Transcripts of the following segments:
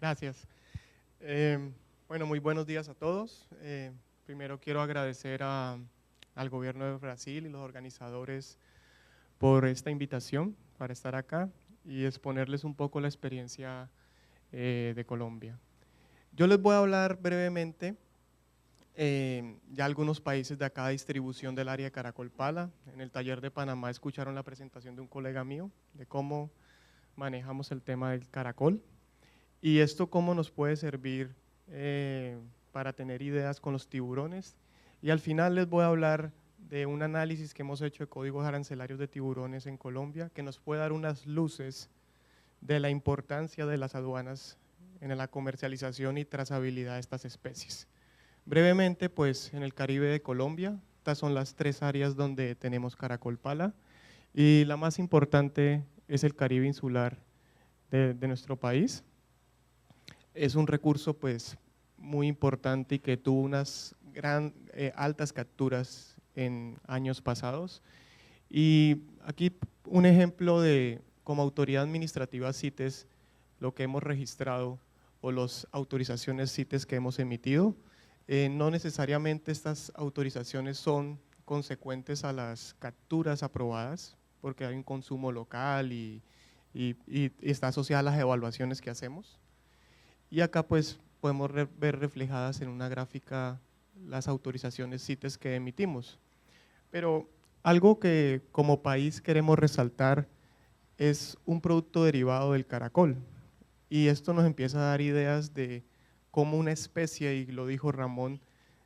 Gracias. Bueno, muy buenos días a todos. Primero quiero agradecer al gobierno de Brasil y los organizadores por esta invitación para estar acá y exponerles un poco la experiencia de Colombia. Yo les voy a hablar brevemente ya algunos países de acá, distribución del área de Caracol Pala. En el taller de Panamá escucharon la presentación de un colega mío de cómo manejamos el tema del caracol. Y esto cómo nos puede servir para tener ideas con los tiburones. Y al final les voy a hablar de un análisis que hemos hecho de códigos arancelarios de tiburones en Colombia, que nos puede dar unas luces de la importancia de las aduanas en la comercialización y trazabilidad de estas especies. Brevemente, pues en el Caribe de Colombia, estas son las tres áreas donde tenemos caracol pala, y la más importante es el Caribe insular de nuestro país. Es un recurso pues muy importante y que tuvo unas altas capturas en años pasados. Y aquí un ejemplo de como autoridad administrativa CITES, lo que hemos registrado o las autorizaciones CITES que hemos emitido. No necesariamente estas autorizaciones son consecuentes a las capturas aprobadas, porque hay un consumo local y está asociada a las evaluaciones que hacemos. Y acá pues podemos ver reflejadas en una gráfica las autorizaciones CITES que emitimos. Pero algo que como país queremos resaltar es un producto derivado del caracol. Y esto nos empieza a dar ideas de cómo una especie, y lo dijo Ramón,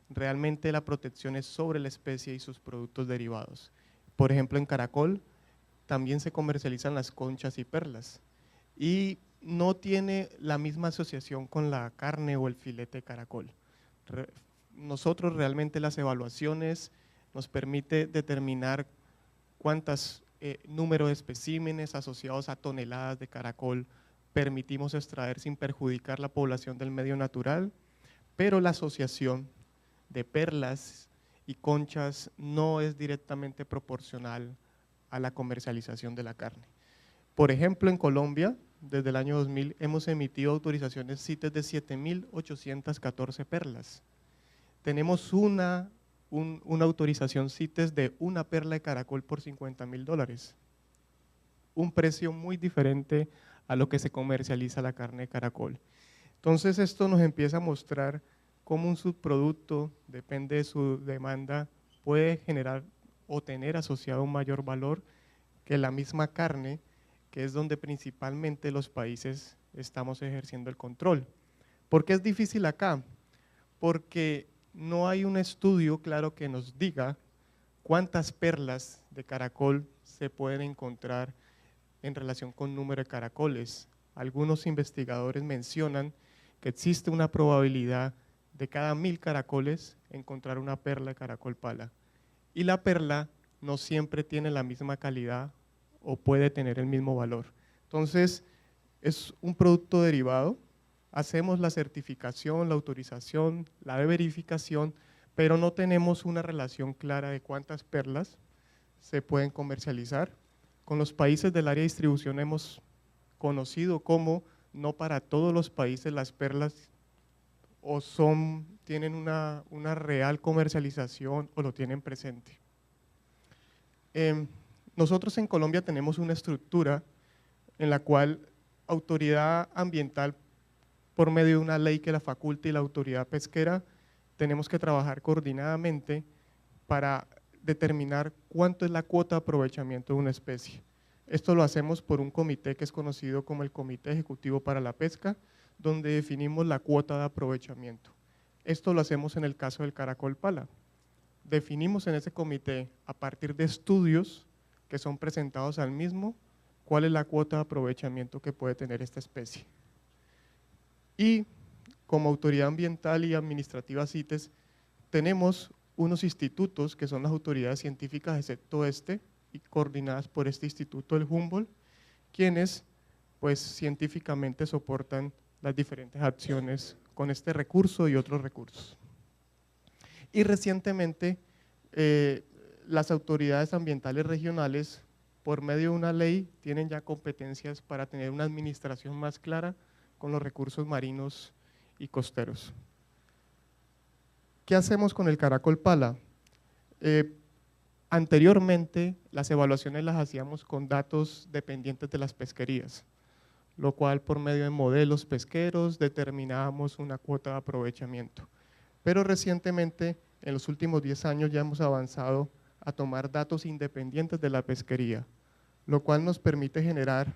realmente la protección es sobre la especie y sus productos derivados. Por ejemplo, en caracol también se comercializan las conchas y perlas. Y no tiene la misma asociación con la carne o el filete de caracol. Nosotros realmente las evaluaciones nos permite determinar cuántos números de especímenes asociados a toneladas de caracol permitimos extraer sin perjudicar la población del medio natural, pero la asociación de perlas y conchas no es directamente proporcional a la comercialización de la carne. Por ejemplo, en Colombia, desde el año 2000, hemos emitido autorizaciones CITES de 7.814 perlas. Tenemos una autorización CITES de una perla de caracol por $50.000. Un precio muy diferente a lo que se comercializa la carne de caracol. Entonces esto nos empieza a mostrar cómo un subproducto, depende de su demanda, puede generar o tener asociado un mayor valor que la misma carne, que es donde principalmente los países estamos ejerciendo el control. ¿Por qué es difícil acá? Porque no hay un estudio claro que nos diga cuántas perlas de caracol se pueden encontrar en relación con número de caracoles. Algunos investigadores mencionan que existe una probabilidad de cada 1000 caracoles encontrar una perla de caracol pala. Y la perla no siempre tiene la misma calidad o puede tener el mismo valor. Entonces, es un producto derivado, hacemos la certificación, la autorización, la verificación, pero no tenemos una relación clara de cuántas perlas se pueden comercializar. Con los países del área de distribución hemos conocido cómo no para todos los países las perlas o tienen una real comercialización o lo tienen presente. Nosotros en Colombia tenemos una estructura en la cual autoridad ambiental, por medio de una ley que la faculta, y la autoridad pesquera, tenemos que trabajar coordinadamente para determinar cuánto es la cuota de aprovechamiento de una especie. Esto lo hacemos por un comité que es conocido como el Comité Ejecutivo para la Pesca, donde definimos la cuota de aprovechamiento. Esto lo hacemos en el caso del caracol pala. Definimos en ese comité, a partir de estudios que son presentados al mismo, cuál es la cuota de aprovechamiento que puede tener esta especie. Y como autoridad ambiental y administrativa CITES, tenemos unos institutos que son las autoridades científicas, excepto este, y coordinadas por este instituto, el Humboldt, quienes pues científicamente soportan las diferentes acciones con este recurso y otros recursos. Y recientemente las autoridades ambientales regionales, por medio de una ley, tienen ya competencias para tener una administración más clara con los recursos marinos y costeros. ¿Qué hacemos con el caracol pala? Anteriormente, las evaluaciones las hacíamos con datos dependientes de las pesquerías, lo cual por medio de modelos pesqueros determinábamos una cuota de aprovechamiento. Pero recientemente, en los últimos 10 años, ya hemos avanzado a tomar datos independientes de la pesquería, lo cual nos permite generar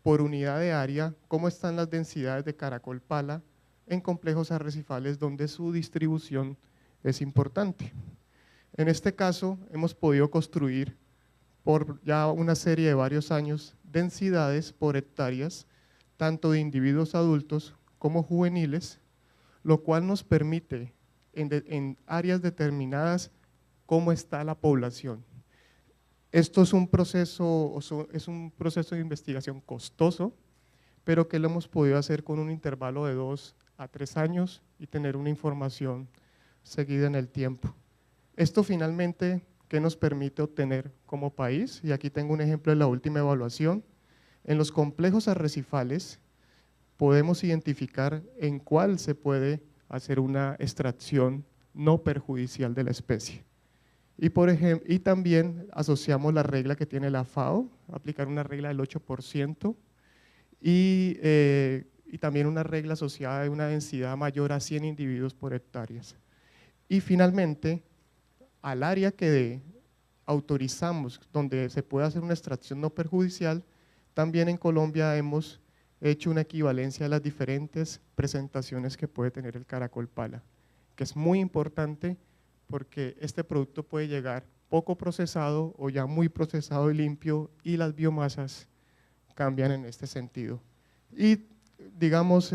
por unidad de área cómo están las densidades de caracol pala en complejos arrecifales donde su distribución es importante. En este caso, hemos podido construir por ya una serie de varios años densidades por hectáreas, tanto de individuos adultos como juveniles, lo cual nos permite en áreas determinadas cómo está la población. Esto es un proceso de investigación costoso, pero que lo hemos podido hacer con un intervalo de 2 a 3 años y tener una información seguida en el tiempo. Esto finalmente, ¿qué nos permite obtener como país? Y aquí tengo un ejemplo de la última evaluación. En los complejos arrecifales podemos identificar en cuál se puede hacer una extracción no perjudicial de la especie. Y también asociamos la regla que tiene la FAO, aplicar una regla del 8%, y también una regla asociada de una densidad mayor a 100 individuos por hectáreas. Y finalmente, al área que autorizamos, donde se puede hacer una extracción no perjudicial, también en Colombia hemos hecho una equivalencia de las diferentes presentaciones que puede tener el caracol pala, que es muy importante porque este producto puede llegar poco procesado o ya muy procesado y limpio, y las biomasas cambian en este sentido. Y digamos,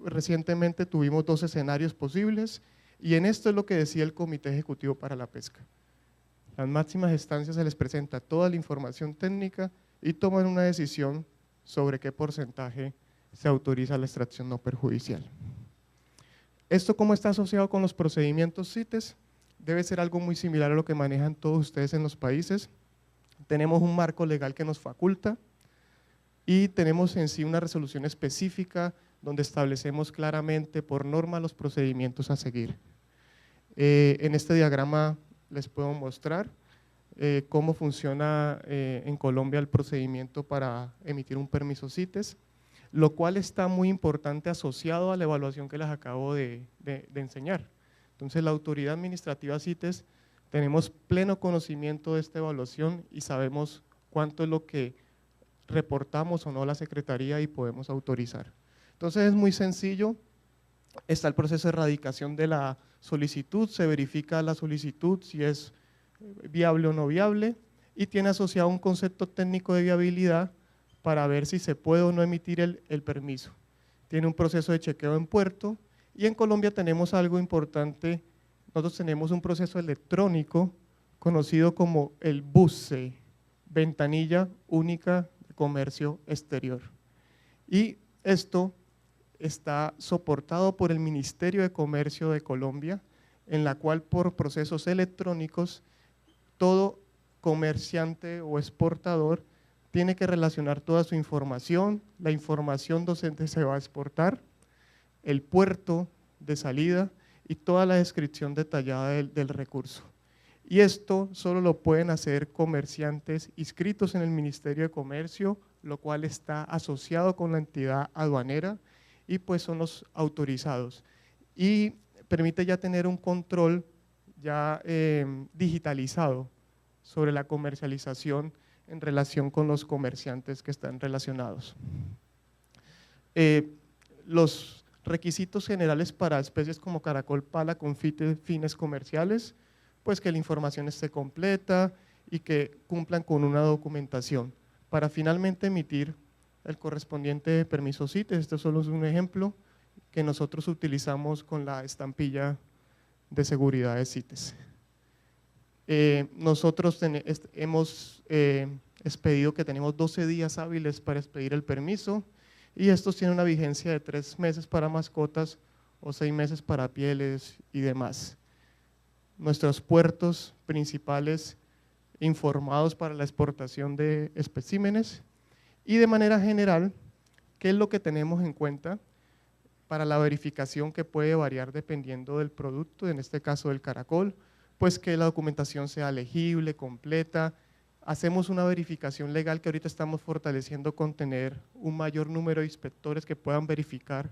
recientemente tuvimos 2 escenarios posibles, y en esto es lo que decía el Comité Ejecutivo para la Pesca. Las máximas instancias se les presenta toda la información técnica y toman una decisión sobre qué porcentaje se autoriza la extracción no perjudicial. ¿Esto cómo está asociado con los procedimientos CITES? Debe ser algo muy similar a lo que manejan todos ustedes en los países. Tenemos un marco legal que nos faculta y tenemos en sí una resolución específica donde establecemos claramente por norma los procedimientos a seguir. En este diagrama les puedo mostrar cómo funciona en Colombia el procedimiento para emitir un permiso CITES, lo cual está muy importante asociado a la evaluación que les acabo de enseñar. Entonces, la autoridad administrativa CITES, tenemos pleno conocimiento de esta evaluación y sabemos cuánto es lo que reportamos o no a la Secretaría y podemos autorizar. Entonces, es muy sencillo. Está el proceso de erradicación de la solicitud, se verifica la solicitud si es viable o no viable, y tiene asociado un concepto técnico de viabilidad para ver si se puede o no emitir el permiso. Tiene un proceso de chequeo en puerto, y en Colombia tenemos algo importante. Nosotros tenemos un proceso electrónico conocido como el BUSE, Ventanilla Única de Comercio Exterior, y esto está soportado por el Ministerio de Comercio de Colombia, en la cual por procesos electrónicos todo comerciante o exportador tiene que relacionar toda su información, la información donde se va a exportar, el puerto de salida y toda la descripción detallada del recurso. Y esto solo lo pueden hacer comerciantes inscritos en el Ministerio de Comercio, lo cual está asociado con la entidad aduanera, y pues son los autorizados. Y permite ya tener un control ya digitalizado sobre la comercialización en relación con los comerciantes que están relacionados. Los requisitos generales para especies como caracol pala con fines comerciales, pues que la información esté completa y que cumplan con una documentación para finalmente emitir el correspondiente permiso CITES. Este solo es un ejemplo que nosotros utilizamos con la estampilla de seguridad de CITES. Nosotros hemos expedido que tenemos 12 días hábiles para expedir el permiso, y estos tienen una vigencia de 3 meses para mascotas o 6 meses para pieles y demás. Nuestros puertos principales informados para la exportación de especímenes, y de manera general ¿qué es lo que tenemos en cuenta para la verificación que puede variar dependiendo del producto, en este caso del caracol? Pues que la documentación sea legible, completa. Hacemos una verificación legal que ahorita estamos fortaleciendo con tener un mayor número de inspectores que puedan verificar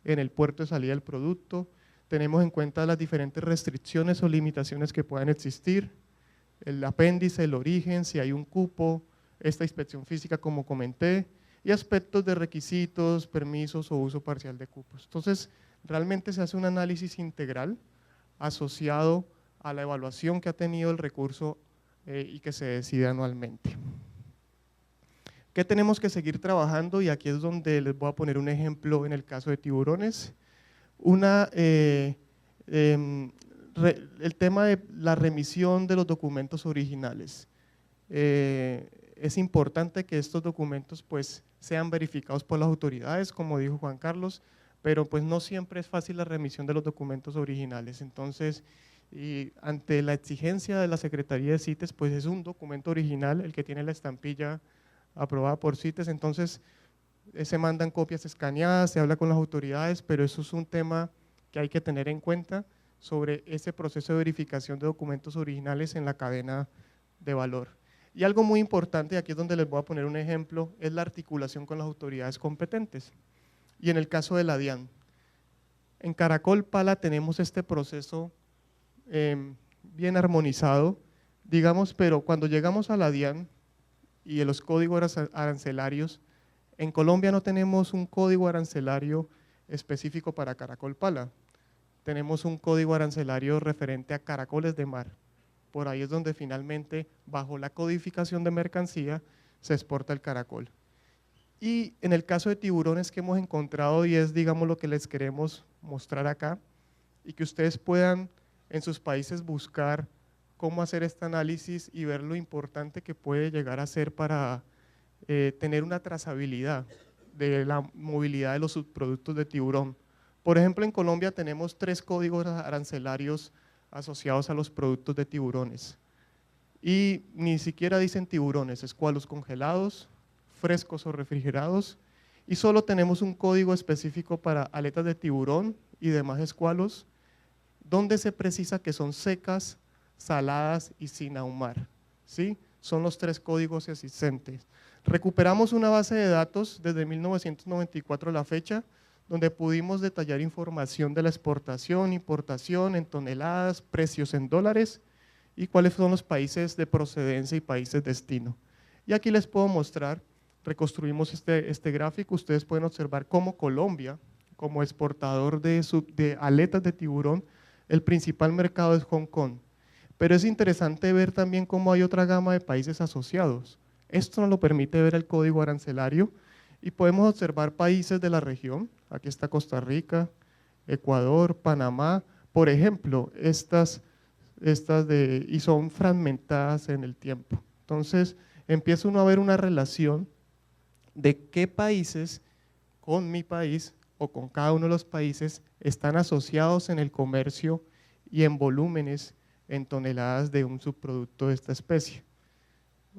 en el puerto de salida del producto. Tenemos en cuenta las diferentes restricciones o limitaciones que puedan existir, el apéndice, el origen, si hay un cupo, esta inspección física como comenté, y aspectos de requisitos, permisos o uso parcial de cupos. Entonces, realmente se hace un análisis integral asociado a la evaluación que ha tenido el recurso y que se decide anualmente. ¿Qué tenemos que seguir trabajando? Y aquí es donde les voy a poner un ejemplo en el caso de tiburones. El tema de la remisión de los documentos originales. Es importante que estos documentos pues sean verificados por las autoridades, como dijo Juan Carlos, pero pues no siempre es fácil la remisión de los documentos originales. Entonces, y ante la exigencia de la Secretaría de CITES, pues es un documento original el que tiene la estampilla aprobada por CITES, entonces se mandan copias escaneadas, se habla con las autoridades, pero eso es un tema que hay que tener en cuenta sobre ese proceso de verificación de documentos originales en la cadena de valor. Y algo muy importante, aquí es donde les voy a poner un ejemplo, es la articulación con las autoridades competentes. Y en el caso de la DIAN, en Caracol Pala tenemos este proceso bien armonizado, digamos, pero cuando llegamos a la DIAN y a los códigos arancelarios, en Colombia no tenemos un código arancelario específico para Caracol Pala, tenemos un código arancelario referente a caracoles de mar. Por ahí es donde finalmente, bajo la codificación de mercancía, se exporta el caracol. Y en el caso de tiburones que hemos encontrado, y es digamos lo que les queremos mostrar acá, y que ustedes puedan en sus países buscar cómo hacer este análisis y ver lo importante que puede llegar a ser para tener una trazabilidad de la movilidad de los subproductos de tiburón. Por ejemplo, en Colombia tenemos 3 códigos arancelarios asociados a los productos de tiburones. Y ni siquiera dicen tiburones, escualos congelados, frescos o refrigerados, y solo tenemos un código específico para aletas de tiburón y demás escualos, donde se precisa que son secas, saladas y sin ahumar. ¿Sí? Son los 3 códigos existentes. Recuperamos una base de datos desde 1994 a la fecha, donde pudimos detallar información de la exportación, importación en toneladas, precios en dólares y cuáles son los países de procedencia y países destino. Y aquí les puedo mostrar, reconstruimos este gráfico, ustedes pueden observar cómo Colombia, como exportador de aletas de tiburón, el principal mercado es Hong Kong. Pero es interesante ver también cómo hay otra gama de países asociados. Esto nos lo permite ver el código arancelario y podemos observar países de la región. Aquí está Costa Rica, Ecuador, Panamá, por ejemplo, y son fragmentadas en el tiempo. Entonces, empieza uno a ver una relación de qué países con mi país o con cada uno de los países están asociados en el comercio y en volúmenes en toneladas de un subproducto de esta especie.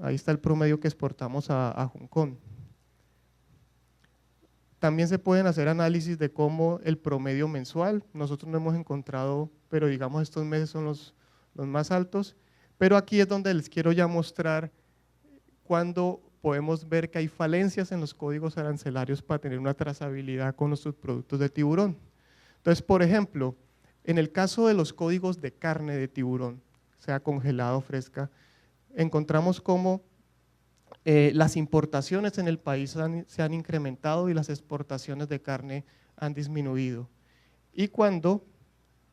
Ahí está el promedio que exportamos a Hong Kong. También se pueden hacer análisis de cómo el promedio mensual, nosotros no hemos encontrado, pero digamos estos meses son los más altos, pero aquí es donde les quiero ya mostrar cuando podemos ver que hay falencias en los códigos arancelarios para tener una trazabilidad con los subproductos de tiburón. Entonces, por ejemplo, en el caso de los códigos de carne de tiburón, sea congelado o fresca, encontramos cómo las importaciones en el país se han incrementado y las exportaciones de carne han disminuido. Y cuando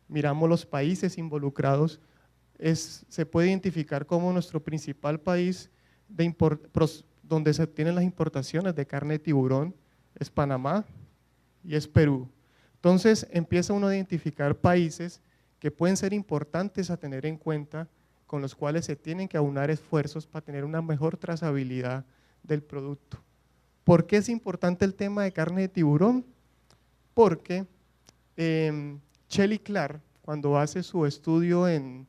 miramos los países involucrados, se puede identificar como nuestro principal país donde se obtienen las importaciones de carne de tiburón es Panamá y es Perú. Entonces empieza uno a identificar países que pueden ser importantes a tener en cuenta, con los cuales se tienen que aunar esfuerzos para tener una mejor trazabilidad del producto. ¿Por qué es importante el tema de carne de tiburón? Porque Shelley Clark, cuando hace su estudio en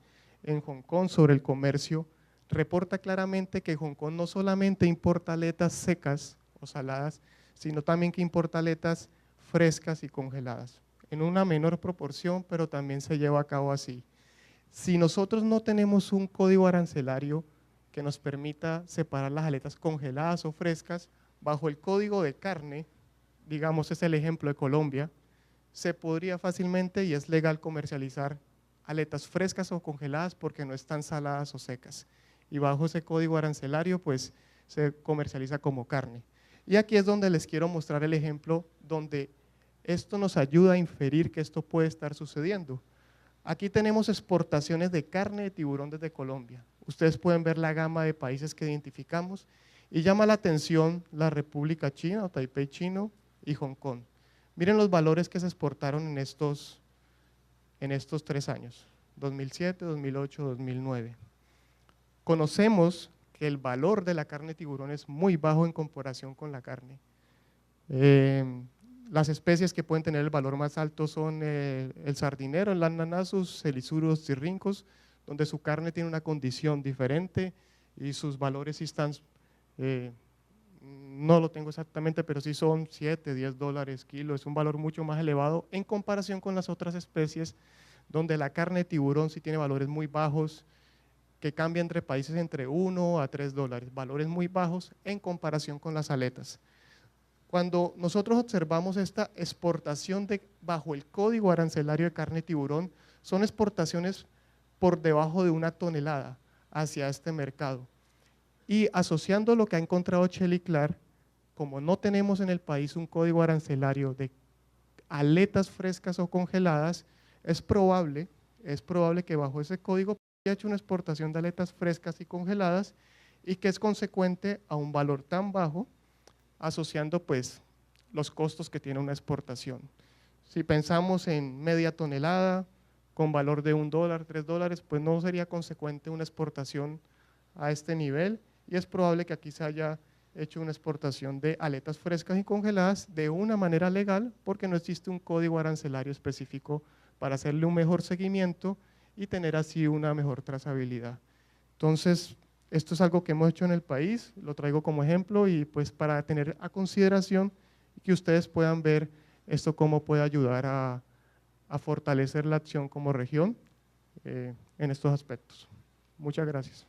Hong Kong sobre el comercio, reporta claramente que Hong Kong no solamente importa aletas secas o saladas, sino también que importa aletas frescas y congeladas, en una menor proporción, pero también se lleva a cabo así. Si nosotros no tenemos un código arancelario que nos permita separar las aletas congeladas o frescas, bajo el código de carne, digamos es el ejemplo de Colombia, se podría fácilmente y es legal comercializar aletas frescas o congeladas porque no están saladas o secas. Y bajo ese código arancelario pues se comercializa como carne. Y aquí es donde les quiero mostrar el ejemplo donde esto nos ayuda a inferir que esto puede estar sucediendo. Aquí tenemos exportaciones de carne de tiburón desde Colombia. Ustedes pueden ver la gama de países que identificamos y llama la atención la República China o Taipei chino y Hong Kong. Miren los valores que se exportaron en estos 3 años, 2007, 2008, 2009. Conocemos que el valor de la carne de tiburón es muy bajo en comparación con la carne. Las especies que pueden tener el valor más alto son el sardinero, el Lantanazus, Helisuros cirrincus, donde su carne tiene una condición diferente y sus valores sí están, no lo tengo exactamente, pero sí son 7, 10 dólares kilo, es un valor mucho más elevado en comparación con las otras especies, donde la carne de tiburón sí tiene valores muy bajos, que cambia entre países entre 1 a 3 dólares, valores muy bajos en comparación con las aletas. Cuando nosotros observamos esta exportación bajo el código arancelario de carne de tiburón, son exportaciones por debajo de 1 tonelada hacia este mercado. Y asociando lo que ha encontrado Shelley Clark, como no tenemos en el país un código arancelario de aletas frescas o congeladas, es probable que bajo ese código haya hecho una exportación de aletas frescas y congeladas y que es consecuente a un valor tan bajo, asociando pues los costos que tiene una exportación. Si pensamos en media tonelada con valor de $1, $3, pues no sería consecuente una exportación a este nivel y es probable que aquí se haya hecho una exportación de aletas frescas y congeladas de una manera legal porque no existe un código arancelario específico para hacerle un mejor seguimiento y tener así una mejor trazabilidad. Entonces, esto es algo que hemos hecho en el país, lo traigo como ejemplo y pues para tener a consideración que ustedes puedan ver esto cómo puede ayudar a fortalecer la acción como región en estos aspectos. Muchas gracias.